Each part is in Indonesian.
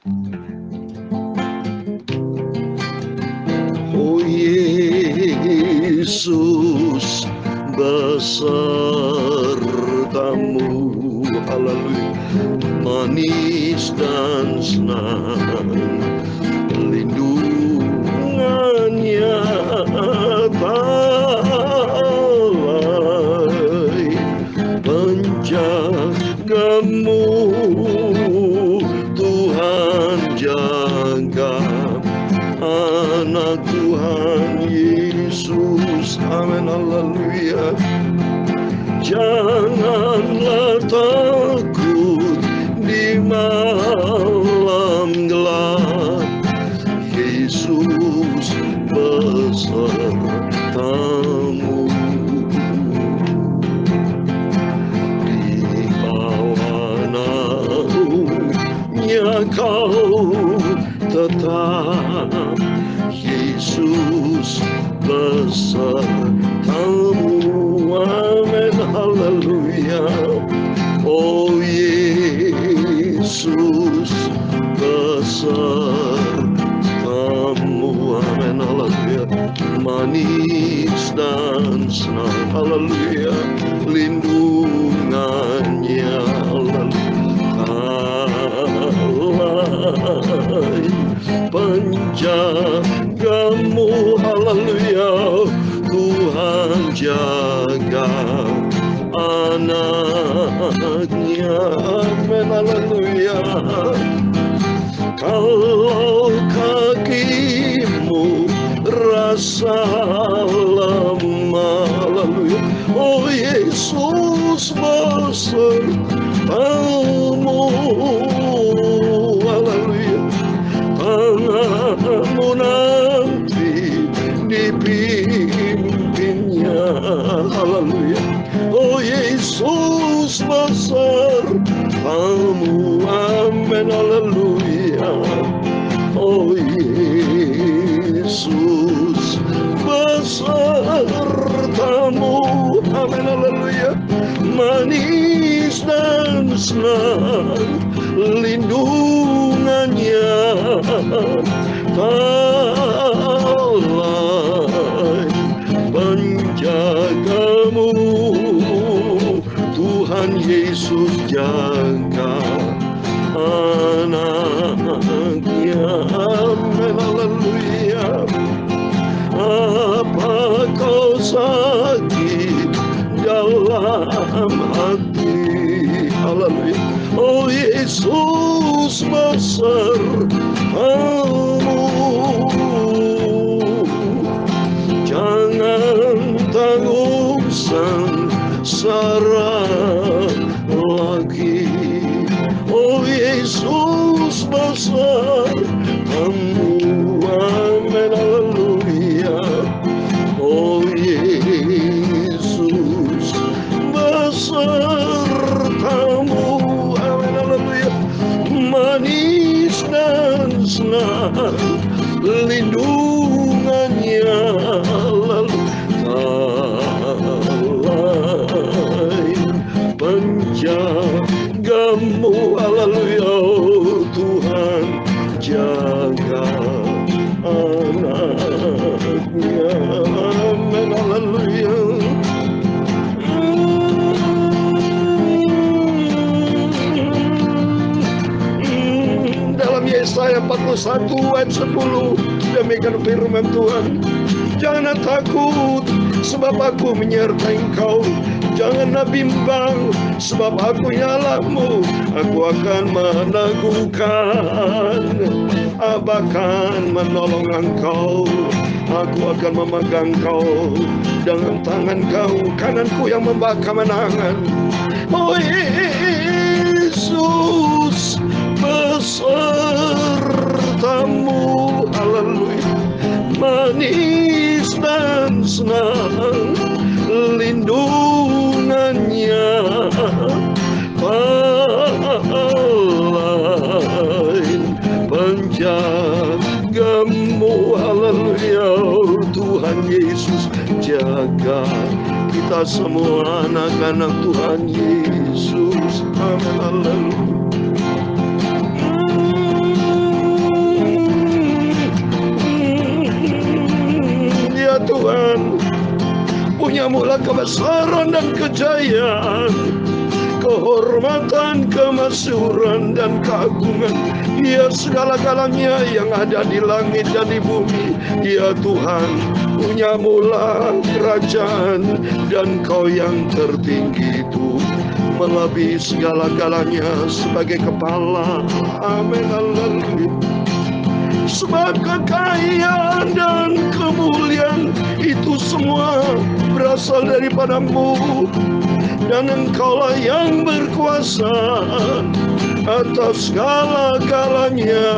Oh Yesus, besertamu, haleluya, manis dan senang, lindungannya talai penjagamu, Tuhan jaga anak Tuhan Yesus, amin, haleluya. Janganlah takut di malam gelap, Yesus besertamu. Di bawah naungnya kau tetap, Yesus besertamu, amin, haleluya. Oh Yesus besertamu, amin, haleluya, manis dan senang, haleluya, lindungannya, talai penjagamu, haleluya, Tuhan jaga anaknya, amin, haleluya. Kalau kakimu rasa lemah, haleluya, oh Yesus besertamu, haleluya. Tanganmu nanti dipimpinnya, haleluya, oh Yesus besertamu, amin, haleluya. Oh Yesus besertamu, amin, haleluya, manis dan senang, lindungannya talai penjagamu, Tuhan Yesus jaga anaknya, amin, haleluya. Apa kau sakit dalam hati, haleluya, oh Yesus besertamu. Jangan tanggung sengsara lagi, oh Yesus besertamu, amin, haleluya. Oh Yesus besertamu, amin, haleluya, manis dan senang, lindungannya lalu talai penjagamu, haleluya, Tuhan jaga anaknya, amin, haleluya. Dalam Yesaya 41 ayat 10 demikian firman Tuhan, jangan takut sebab aku menyertai engkau, janganlah bimbang sebab aku Allahmu, aku akan meneguhkan, aku akan menolong engkau, aku akan memegang kau dengan tangan kau kananku yang membawa kemenangan. Oh Yesus besertamu, haleluya, manis dan senang, lindungannya talai penjagamu, haleluya, Tuhan Yesus jaga kita semua anak-anak Tuhan Yesus, amin, haleluya. dan kejayaan, kehormatan, kemasyhuran, dan keagungan. Dia segala-galanya yang ada di langit dan di bumi. Dia Tuhan, punya mula kerajaan, dan Kau yang tertinggi itu melebihi segala-galanya sebagai kepala. Amin. Haleluya. Sebab kekayaan dan kemuliaan itu semua berasal daripada-Mu, dan Engkaulah yang berkuasa atas segala-galanya.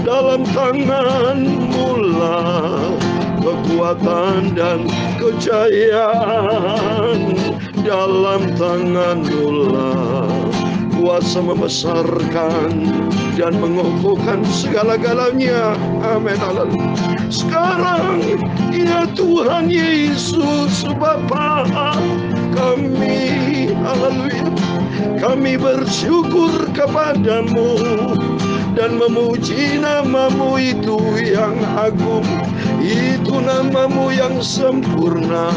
Dalam tangan-Mu lah kekuatan dan kejayaan, dalam tangan-Mu lah kuasa membesarkan dan mengokohkan segala-galanya. Amin. Haleluya. Sekarang ya Tuhan Yesus Bapa kami, haleluya, kami bersyukur kepadamu dan memuji nama-Mu itu yang agung, itu nama-Mu yang sempurna,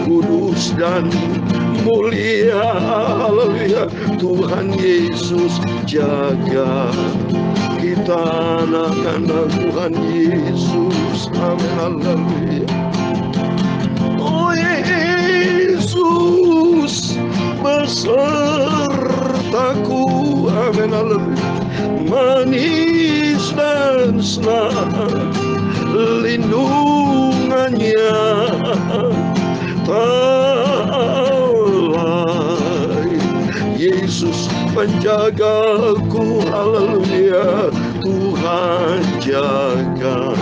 kudus dan mulia. Haleluya. Tuhan Yesus, jaga kita anak-anak Tuhan Yesus. Amin. Haleluya. Oh Yesus besertaku. Amin. Haleluya. Manis dan senang lindungannya, Yesus penjagaku. Haleluya. Tuhan jaga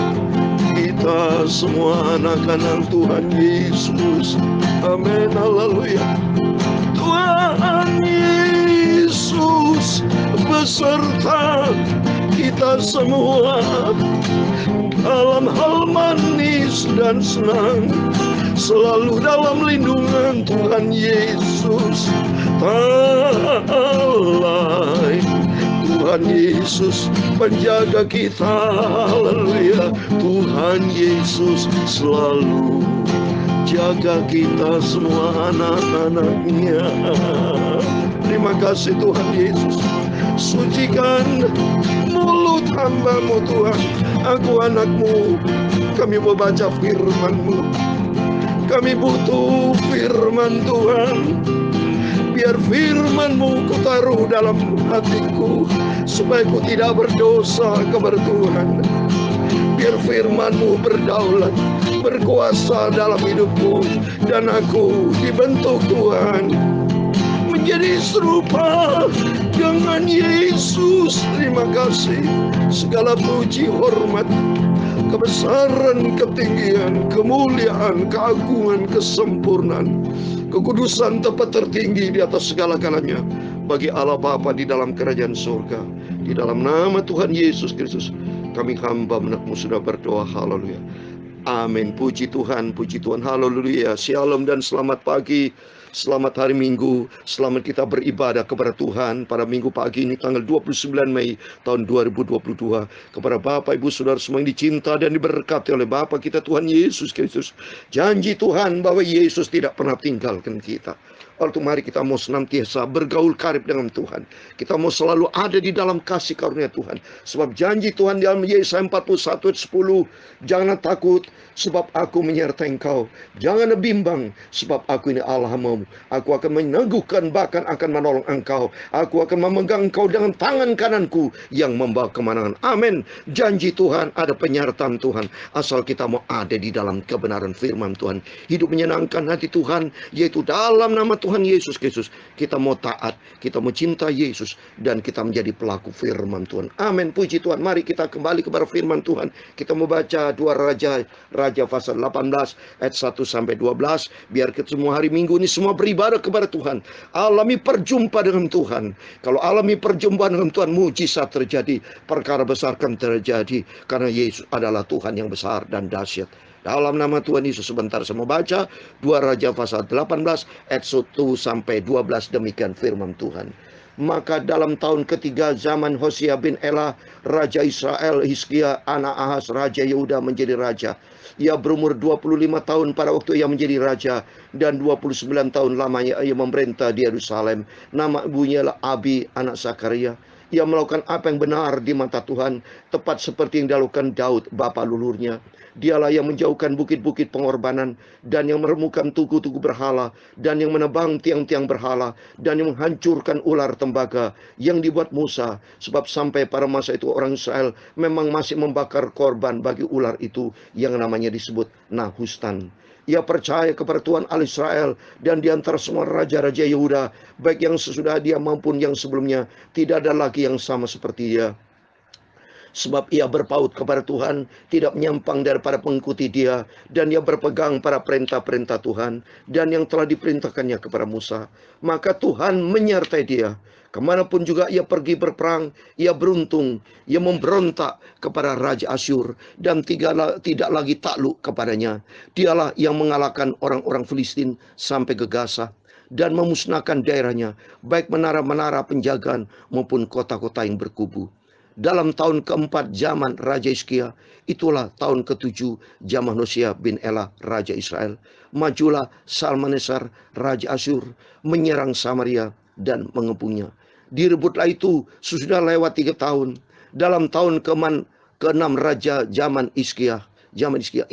kita semua anak-anak Tuhan Yesus. Amin. Haleluya. Tuhan Yesus beserta kita semua dalam hal manis dan senang, selalu dalam lindungan Tuhan Yesus. Tuhan Yesus penjaga kita. Haleluya. Tuhan Yesus selalu jaga kita semua anak-anaknya. Terima kasih Tuhan Yesus. Sucikan mulut hamba-Mu Tuhan. Aku anak-Mu, kami mau baca firman-Mu. Kami butuh firman Tuhan. Biar firman-Mu ku taruh dalam hatiku, supaya ku tidak berdosa kepada Tuhan. Biar firman-Mu berdaulat, berkuasa dalam hidupku, dan aku dibentuk Tuhan menjadi serupa dengan Yesus. Terima kasih. Segala puji, hormat, kebesaran, ketinggian, kemuliaan, keagungan, kesempurnaan, kekudusan tempat tertinggi di atas segala-galanya bagi Allah Bapa di dalam kerajaan surga. Di dalam nama Tuhan Yesus Kristus kami hamba anak-Mu sudah berdoa. Haleluya. Amin. Puji Tuhan, puji Tuhan. Haleluya. Shalom dan selamat pagi. Selamat hari Minggu. Selamat kita beribadah kepada Tuhan pada Minggu pagi ini tanggal 29 Mei tahun 2022. Kepada Bapak Ibu Saudara semua yang dicinta dan diberkati oleh Bapa kita Tuhan Yesus Kristus. Janji Tuhan bahwa Yesus tidak pernah tinggalkan kita. Waktu mari kita mau senantiasa bergaul karib dengan Tuhan. Kita mau selalu ada di dalam kasih karunia Tuhan. Sebab janji Tuhan dalam Yesaya 41 ayat 10. Jangan takut sebab aku menyertai engkau. Jangan bimbang sebab aku ini Allah-Mu. Aku akan meneguhkan bahkan akan menolong engkau. Aku akan memegang engkau dengan tangan kananku yang membawa kemenangan. Amin. Janji Tuhan, ada penyertaan Tuhan. Asal kita mau ada di dalam kebenaran firman Tuhan. Hidup menyenangkan hati Tuhan, yaitu dalam nama Tuhan Yesus Kristus. Kita mau taat, kita mau cinta Yesus, dan kita menjadi pelaku firman Tuhan. Amin. Puji Tuhan. Mari kita kembali kepada firman Tuhan. Kita mau baca 2 Raja pasal 18 ayat 1 sampai 12. Biar kita semua hari Minggu ini semua beribadah kepada Tuhan. Alami perjumpaan dengan Tuhan. Kalau alami perjumpaan dengan Tuhan, mujizat terjadi, perkara besar akan terjadi, karena Yesus adalah Tuhan yang besar dan dahsyat. Dalam nama Tuhan Yesus, sebentar saya mau baca 2 Raja pasal 18 ayat 1 sampai 12. Demikian firman Tuhan. Maka dalam tahun ketiga zaman Hosea bin Elah, Raja Israel, Hizkia, anak Ahaz, Raja Yehuda menjadi raja. Ia berumur 25 tahun pada waktu ia menjadi raja, dan 29 tahun lamanya ia memerintah di Yerusalem. Nama ibunya adalah Abi, anak Zakaria. Ia melakukan apa yang benar di mata Tuhan, tepat seperti yang dilakukan Daud, bapa leluhurnya. Dialah yang menjauhkan bukit-bukit pengorbanan, dan yang meremukkan tugu-tugu berhala, dan yang menebang tiang-tiang berhala, dan yang menghancurkan ular tembaga yang dibuat Musa. Sebab sampai pada masa itu orang Israel memang masih membakar korban bagi ular itu yang namanya disebut Nahustan. Ia percaya kepada Tuhan Allah Israel, dan di antara semua raja-raja Yehuda, baik yang sesudah dia maupun yang sebelumnya, tidak ada lagi yang sama seperti dia. Sebab ia berpaut kepada Tuhan, tidak menyimpang daripada mengikuti dia, dan ia berpegang pada perintah-perintah Tuhan, dan yang telah diperintahkannya kepada Musa. Maka Tuhan menyertai dia. Kemanapun juga ia pergi berperang, ia beruntung. Ia memberontak kepada Raja Asyur, dan tidak lagi takluk kepadanya. Dialah yang mengalahkan orang-orang Filistin sampai ke Gaza, dan memusnahkan daerahnya, baik menara-menara penjagaan maupun kota-kota yang berkubu. Dalam tahun keempat zaman Raja Hizkia, itulah tahun ketujuh zaman Hosea bin Elah, Raja Israel. Majulah Salmaneser, Raja Asyur, menyerang Samaria dan mengepungnya. Direbutlah itu sesudah lewat 3 tahun. Dalam tahun ke-6 Raja zaman Hizkia,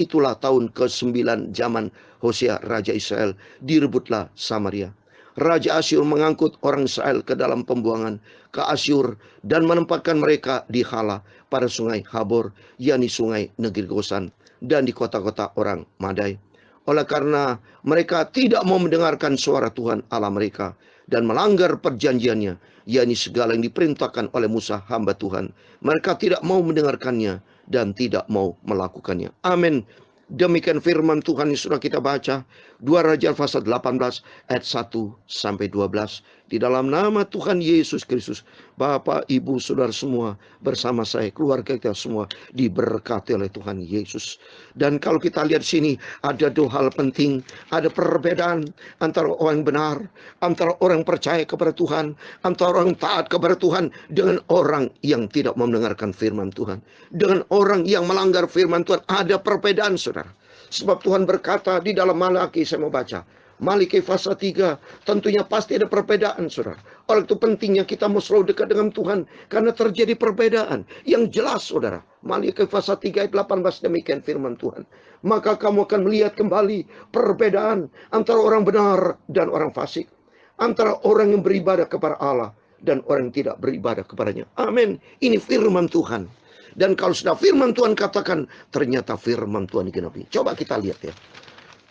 itulah tahun ke-9 zaman Hosea, Raja Israel. Direbutlah Samaria. Raja Asyur mengangkut orang Israel ke dalam pembuangan ke Asyur dan menempatkan mereka di Hala pada sungai Habor, yakni sungai negeri Gosan, dan di kota-kota orang Madai. Oleh karena mereka tidak mau mendengarkan suara Tuhan Allah mereka dan melanggar perjanjiannya, yakni segala yang diperintahkan oleh Musa hamba Tuhan, mereka tidak mau mendengarkannya dan tidak mau melakukannya. Amin. Demikian firman Tuhan yang sudah kita baca, 2 Raja pasal 18 ayat 1 sampai 12. Di dalam nama Tuhan Yesus Kristus, Bapak, Ibu, Saudara semua bersama saya, keluarga kita semua diberkati oleh Tuhan Yesus. Dan kalau kita lihat sini ada 2 hal penting, ada perbedaan antara orang benar, antara orang percaya kepada Tuhan, antara orang taat kepada Tuhan dengan orang yang tidak mau mendengarkan firman Tuhan. Dengan orang yang melanggar firman Tuhan ada perbedaan, saudara. Sebab Tuhan berkata di dalam Malaki, saya mau baca Malaki pasal 3, tentunya pasti ada perbedaan, saudara. Oleh itu pentingnya kita mau selalu dekat dengan Tuhan, karena terjadi perbedaan yang jelas, saudara. Malaki pasal 3 ayat 18, demikian firman Tuhan. Maka kamu akan melihat kembali perbedaan antara orang benar dan orang fasik, antara orang yang beribadah kepada Allah dan orang yang tidak beribadah kepadanya. Amin. Ini firman Tuhan. Dan kalau sudah firman Tuhan katakan, ternyata firman Tuhan digenapi. Coba kita lihat ya.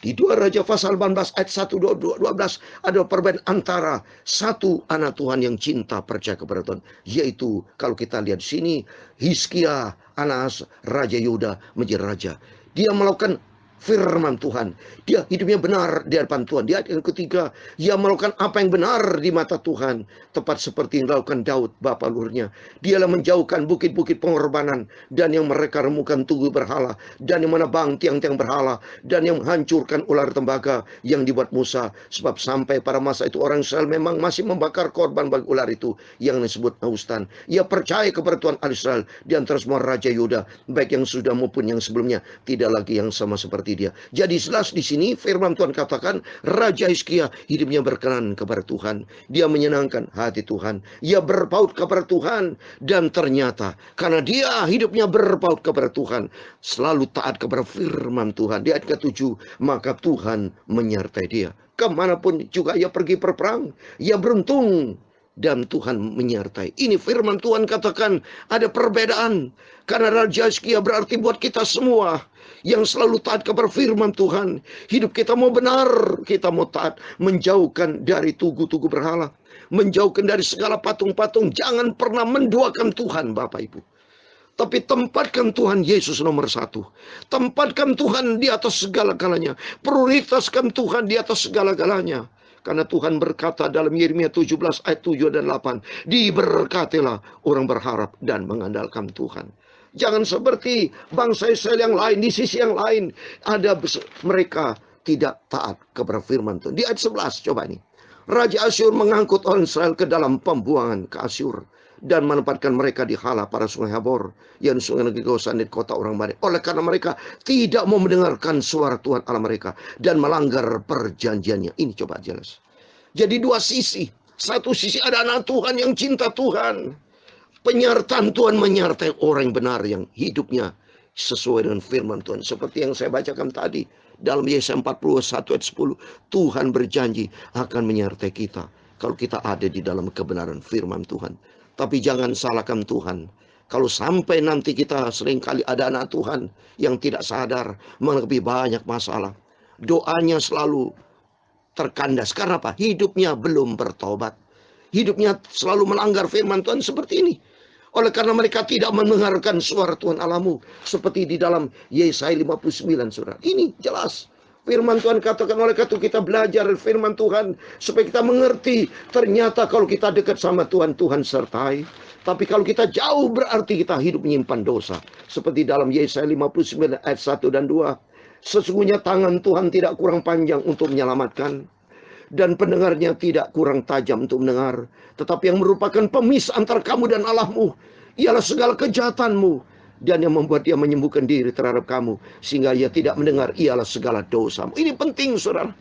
Di 2 Raja pasal 18 ayat 1, 12 ada perbedaan antara satu anak Tuhan yang cinta percaya kepada Tuhan. Yaitu kalau kita lihat di sini, Hizkia, anak Raja Yehuda menjadi raja. Dia melakukan firman Tuhan. Dia hidupnya benar di hadapan Tuhan. Di ayat yang ketiga, ia melakukan apa yang benar di mata Tuhan, tepat seperti yang dilakukan Daud, bapa leluhurnya. Dialah menjauhkan bukit-bukit pengorbanan, dan yang mereka remukan tugu berhala, dan yang menebang tiang-tiang berhala, dan yang menghancurkan ular tembaga yang dibuat Musa. Sebab sampai pada masa itu orang Israel memang masih membakar korban bagi ular itu yang disebut Nahustan. Ia percaya kepada Tuhan Allah Israel di antara semua raja Yehuda, baik yang sudah maupun yang sebelumnya, tidak lagi yang sama seperti dia. Jadi jelas di sini firman Tuhan katakan Raja Hizkia hidupnya berkenan kepada Tuhan. Dia menyenangkan hati Tuhan. Ia berpaut kepada Tuhan, dan ternyata karena dia hidupnya berpaut kepada Tuhan, selalu taat kepada firman Tuhan. Di ayat ke-7, maka Tuhan menyertai dia. Kemanapun juga ia pergi berperang, ia beruntung dan Tuhan menyertai. Ini firman Tuhan katakan ada perbedaan. Karena Raja Hizkia berarti buat kita semua yang selalu taat kepada firman Tuhan. Hidup kita mau benar, kita mau taat, menjauhkan dari tugu-tugu berhala, menjauhkan dari segala patung-patung. Jangan pernah menduakan Tuhan, Bapak Ibu. Tapi tempatkan Tuhan Yesus nomor 1. Tempatkan Tuhan di atas segala-galanya. Prioritaskan Tuhan di atas segala-galanya. Karena Tuhan berkata dalam Yeremia 17 ayat 7 dan 8, diberkatilah orang berharap dan mengandalkan Tuhan. Jangan seperti bangsa Israel yang lain, di sisi yang lain ada mereka tidak taat kepada firman Tuhan. Di ayat 11 coba ini. Raja Asyur mengangkut orang Israel ke dalam pembuangan ke Asyur dan menempatkan mereka di hala pada sungai Habor, yang sungai negeri Gosan di kota orang Badai. Oleh karena mereka tidak mau mendengarkan suara Tuhan Allah mereka dan melanggar perjanjiannya. Ini coba jelas. Jadi dua sisi. Satu sisi ada anak Tuhan yang cinta Tuhan. Penyertaan Tuhan menyertai orang yang benar yang hidupnya sesuai dengan firman Tuhan. Seperti yang saya bacakan tadi dalam Yesaya 41 ayat 10. Tuhan berjanji akan menyertai kita kalau kita ada di dalam kebenaran firman Tuhan. Tapi jangan salahkan Tuhan. Kalau sampai nanti kita seringkali ada anak Tuhan yang tidak sadar, menghadapi banyak masalah. Doanya selalu terkandas. Karena apa? Hidupnya belum bertobat. Hidupnya selalu melanggar firman Tuhan seperti ini. Oleh karena mereka tidak mendengarkan suara Tuhan Allahmu. Seperti di dalam Yesaya 59, saudara. Ini jelas. Firman Tuhan katakan, oleh karena itu kita belajar firman Tuhan supaya kita mengerti. Ternyata kalau kita dekat sama Tuhan, Tuhan sertai. Tapi kalau kita jauh berarti kita hidup menyimpan dosa. Seperti dalam Yesaya 59 ayat 1 dan 2. Sesungguhnya tangan Tuhan tidak kurang panjang untuk menyelamatkan, dan pendengarnya tidak kurang tajam untuk mendengar. Tetapi yang merupakan pemisah antara kamu dan Allahmu ialah segala kejahatanmu. Dan yang membuat dia menyembuhkan diri terhadap kamu, sehingga ia tidak mendengar, ialah segala dosamu. Ini penting, saudara.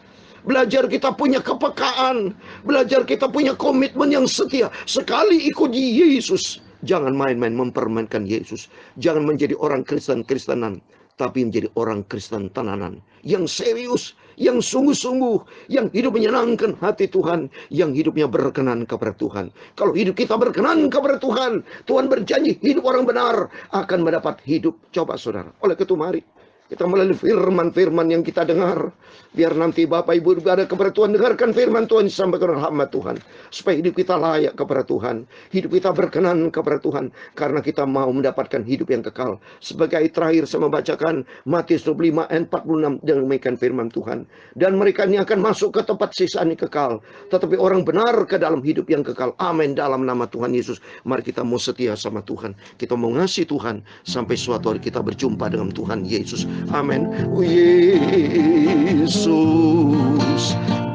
Belajar kita punya kepekaan. Belajar kita punya komitmen yang setia. Sekali ikut Yesus, jangan main-main mempermainkan Yesus. Jangan menjadi orang Kristen-Kristenan, tapi menjadi orang Kristen tenanan, yang serius, yang sungguh-sungguh, yang hidup menyenangkan hati Tuhan, yang hidupnya berkenan kepada Tuhan. Kalau hidup kita berkenan kepada Tuhan, Tuhan berjanji hidup orang benar akan mendapat hidup. Coba saudara, oleh itu mari kita melalui firman-firman yang kita dengar, biar nanti Bapak Ibu berada kepada Tuhan, dengarkan firman Tuhan disampaikan oleh hamba Tuhan, supaya hidup kita layak kepada Tuhan, hidup kita berkenan kepada Tuhan, karena kita mau mendapatkan hidup yang kekal. Sebagai terakhir saya membacakan Matius 25 ayat 46 dengan demikian firman Tuhan. Dan mereka ini akan masuk ke tempat sisaan yang kekal, tetapi orang benar ke dalam hidup yang kekal. Amin. Dalam nama Tuhan Yesus, mari kita mau setia sama Tuhan, kita mau ngasih Tuhan sampai suatu hari kita berjumpa dengan Tuhan Yesus. Amin. Yesus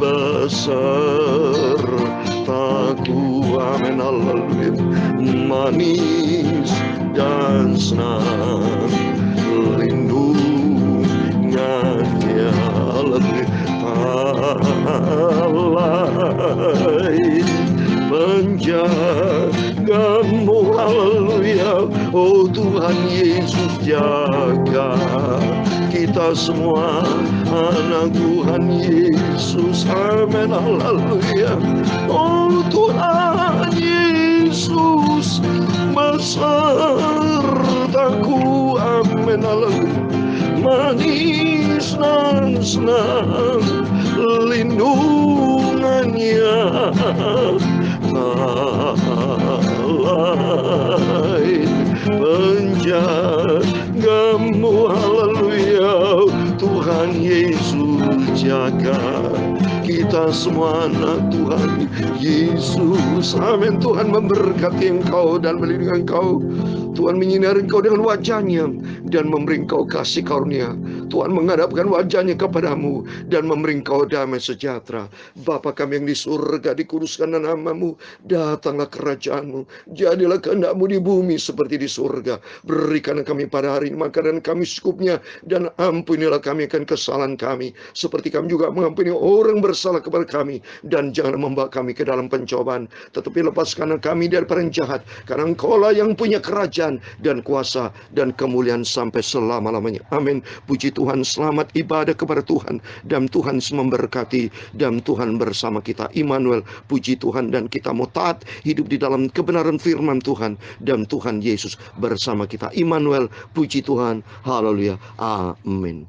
besertaku. Amin. Haleluya. Manis dan senang lindungannya. Haleluya. Menjagamu. Haleluya. Oh Tuhan Yesus, jaga kita semua anak Tuhan Yesus. Amin. Haleluya. Oh Tuhan Yesus besertaku. Amin. Haleluya. Manis dan senang lindungannya. Lain menjagamu. Haleluya. Tuhan Yesus jaga kita semua anak Tuhan Yesus. Amin. Tuhan memberkati engkau dan melindungi engkau. Tuhan menyinari engkau dengan wajahnya dan memberi engkau kasih karunia. Tuhan menghadapkan wajahnya kepadamu dan memberi engkau damai sejahtera. Bapa kami yang di surga, dikuduskanlah namamu. Datanglah kerajaanmu. Jadilah kehendakmu di bumi seperti di surga. Berikan kami pada hari ini makanan kami secukupnya, dan ampunilah kami akan kesalahan kami, seperti kami juga mengampuni orang bersalah kepada kami. Dan jangan membawa kami ke dalam pencobaan, tetapi lepaskan kami daripada yang jahat. Karena engkaulah yang punya kerajaan dan kuasa dan kemuliaan sampai selama-lamanya. Amin. Puji Tuhan. Selamat ibadah kepada Tuhan, dan Tuhan memberkati, dan Tuhan bersama kita. Immanuel. Puji Tuhan. Dan kita mau taat hidup di dalam kebenaran firman Tuhan, dan Tuhan Yesus bersama kita. Immanuel. Puji Tuhan. Haleluya. Amin.